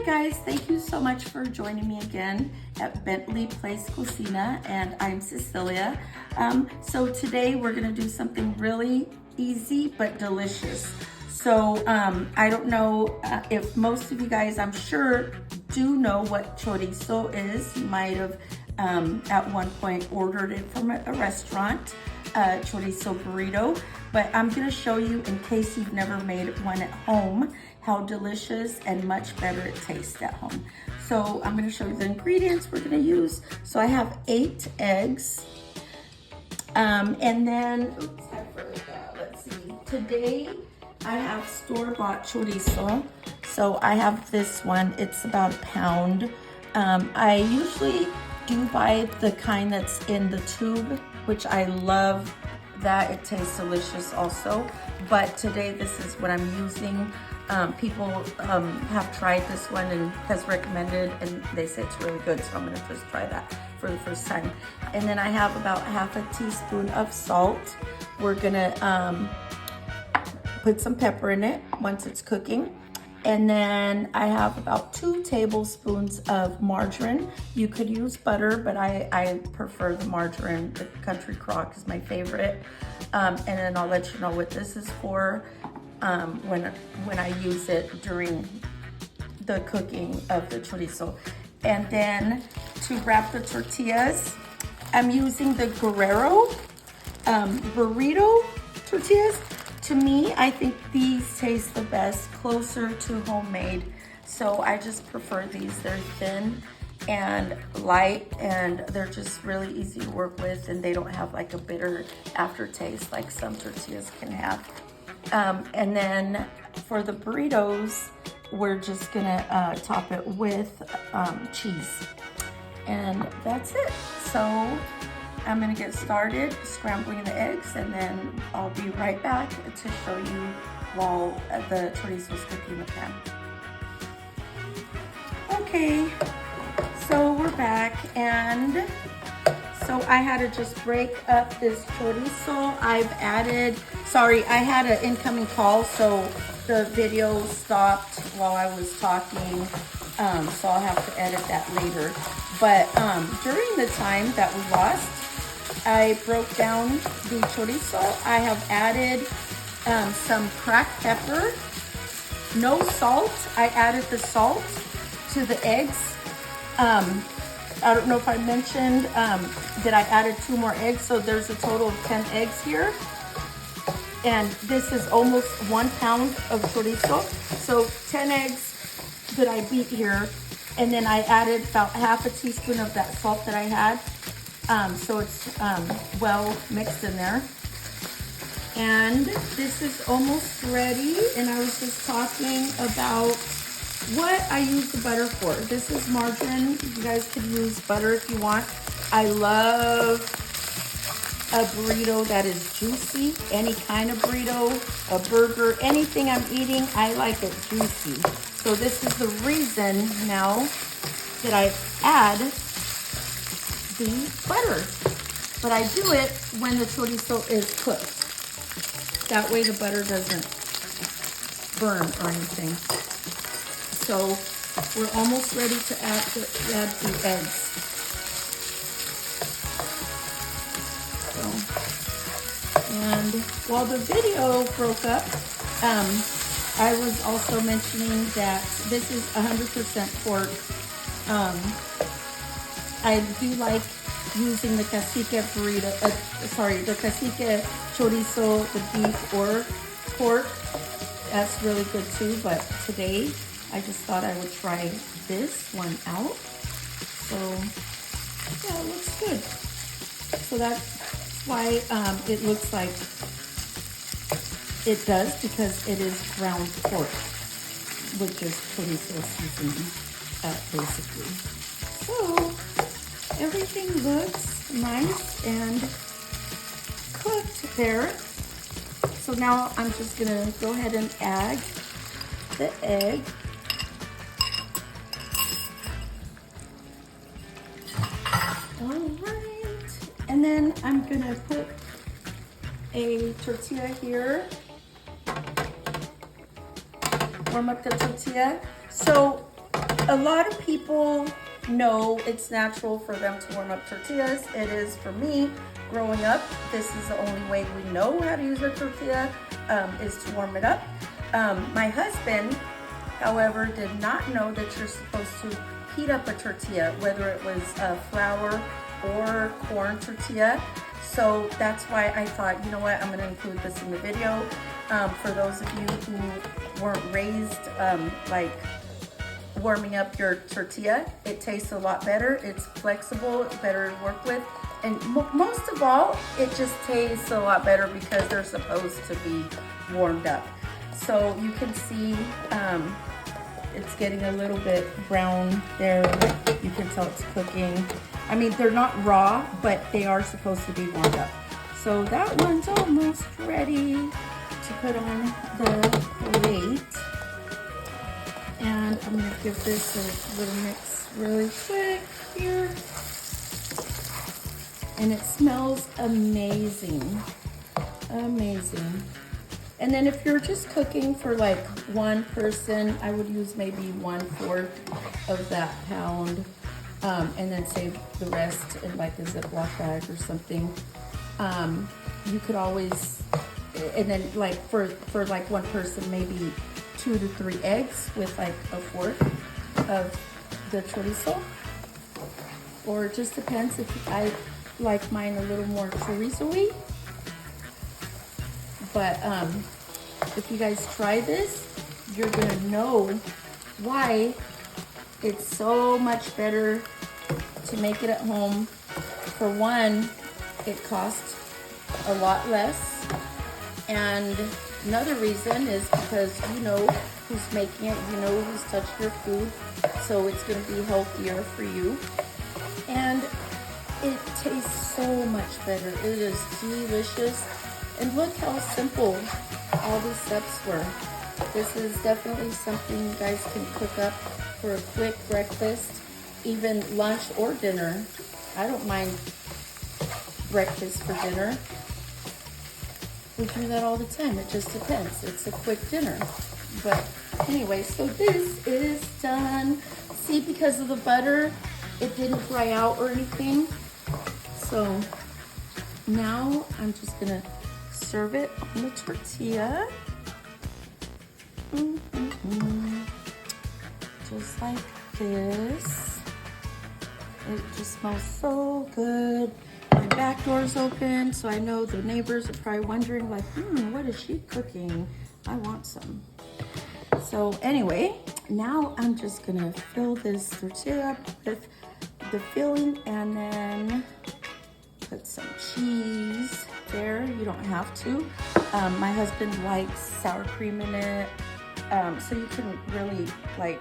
guys, thank you so much for joining me again at Bentley Place Cocina, and I'm Cecilia. So today we're gonna do something really easy but delicious. So I don't know if most of you guys, I'm sure, do know what chorizo is. You might have at one point ordered it from a restaurant, chorizo burrito, but I'm gonna show you, in case you've never made one at home, how delicious and much better it tastes at home. So I'm gonna show you the ingredients we're gonna use. So I have 8 eggs, and then, let's see, today I have store-bought chorizo. So I have this one, it's about a pound. I usually do buy the kind that's in the tube, which I love that. It tastes delicious also. But today this is what I'm using. People have tried this one and has recommended, and they say it's really good, so I'm gonna just try that for the first time. And then I have about half a teaspoon of salt. We're gonna put some pepper in it once it's cooking. And then I have about 2 tablespoons of margarine. You could use butter, but I prefer the margarine. The country crock is my favorite. And then I'll let you know what this is for when I use it during the cooking of the chorizo. And then to wrap the tortillas, I'm using the Guerrero burrito tortillas. To me, I think these taste the best, closer to homemade. So I just prefer these. They're thin and light, and they're just really easy to work with, and they don't have like a bitter aftertaste like some tortillas can have. And then for the burritos, we're just gonna top it with cheese. And that's it. So I'm gonna get started scrambling the eggs, and then I'll be right back to show you while the chorizo is cooking in the pan. Okay, so we're back, and so I had to just break up this chorizo. I've added, sorry, I had an incoming call, so the video stopped while I was talking, so I'll have to edit that later. But during the time that we lost, I broke down the chorizo. I have added some cracked pepper, no salt. I added the salt to the eggs. I don't know if I mentioned that I added 2 more eggs, so there's a total of 10 eggs here. And this is almost 1 pound of chorizo. So 10 eggs that I beat here. And then I added about half a teaspoon of that salt that I had. So it's well mixed in there. And this is almost ready. And I was just talking about what I use the butter for. This is margarine. You guys could use butter if you want. I love a burrito that is juicy. Any kind of burrito, a burger, anything I'm eating, I like it juicy. So this is the reason now that I add the butter. But I do it when the chorizo is cooked. That way the butter doesn't burn or anything. So we're almost ready to add the eggs. So, and while the video broke up, I was also mentioning that this is 100% pork. I do like using the cacique burrito, the cacique chorizo, the beef or pork. That's really good too, but today I just thought I would try this one out. So yeah, it looks good. So that's why it looks like it does, because it is ground pork with just chorizo seasoning, basically. So everything looks nice and cooked there. So now I'm just gonna go ahead and add the egg. All right, and then I'm gonna put a tortilla here. Warm up the tortilla. So A lot of people know it's natural for them to warm up tortillas. It is for me. Growing up, this is the only way we know how to use a tortilla, is to warm it up. My husband, however, did not know that you're supposed to heat up a tortilla, whether it was flour or corn tortilla. So that's why I thought, you know what, I'm gonna include this in the video. For those of you who weren't raised like warming up your tortilla, it tastes a lot better. It's flexible, better to work with. And most of all, it just tastes a lot better because they're supposed to be warmed up. So you can see it's getting a little bit brown there. You can tell it's cooking. I mean, they're not raw, but they are supposed to be warmed up. So that one's almost ready to put on the plate. And I'm gonna give this a little mix really quick here. And it smells amazing, amazing. And then if you're just cooking for like one person, I would use maybe 1/4 of that pound, and then save the rest in like a Ziploc bag or something. You could always, and then like for like one person, maybe 2 to 3 eggs with like 1/4 of the chorizo. Or it just depends if I like mine a little more chorizo-y. But if you guys try this, you're gonna know why it's so much better to make it at home. For one, it costs a lot less. And another reason is because you know who's making it, you know who's touched your food, so it's gonna be healthier for you. And it tastes so much better. It is delicious. And look how simple all these steps were. This is definitely something you guys can cook up for a quick breakfast, even lunch or dinner. I don't mind breakfast for dinner. We do that all the time. It just depends. It's a quick dinner. But anyway, so this is done. See, because of the butter, it didn't dry out or anything. So now I'm just gonna serve it on the tortilla. Just like this. It just smells so good. My back door's open, so I know the neighbors are probably wondering like, what is she cooking? I want some. So anyway, now I'm just gonna fill this tortilla up with the filling and then put some cheese there. You don't have to. My husband likes sour cream in it, so you can really like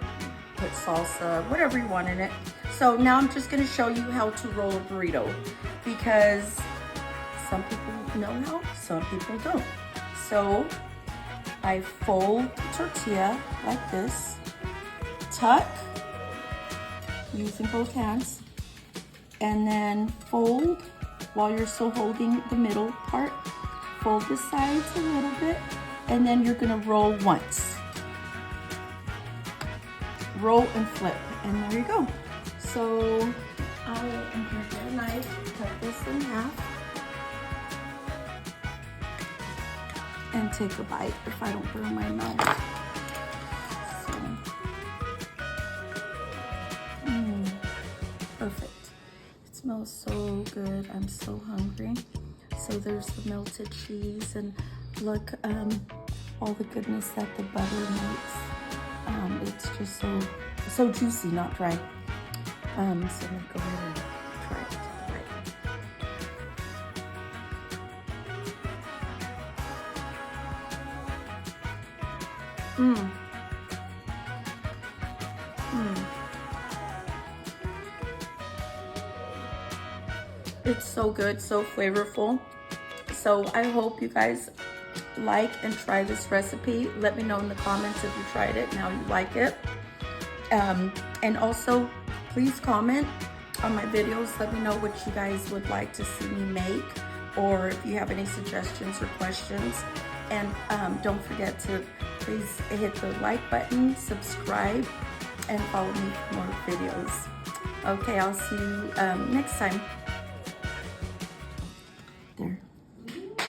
put salsa, whatever you want in it. So now I'm just gonna show you how to roll a burrito, because some people know how, some people don't. So I fold the tortilla like this, tuck using both hands, and then fold while you're still holding the middle part. Fold the sides a little bit, and then you're gonna roll once. Roll and flip, and there you go. So I am gonna get a knife, cut this in half, and take a bite if I don't burn my mouth. Perfect. It smells so good. I'm so hungry. So there's the melted cheese, and look, all the goodness that the butter makes. It's just so juicy, not dry. So I'm gonna go ahead and try it. It's so good, so flavorful. So I hope you guys like and try this recipe. Let me know in the comments if you tried it, now you like it. And also, please comment on my videos. Let me know what you guys would like to see me make, or if you have any suggestions or questions. And don't forget to please hit the like button, subscribe, and follow me for more videos. Okay, I'll see you next time.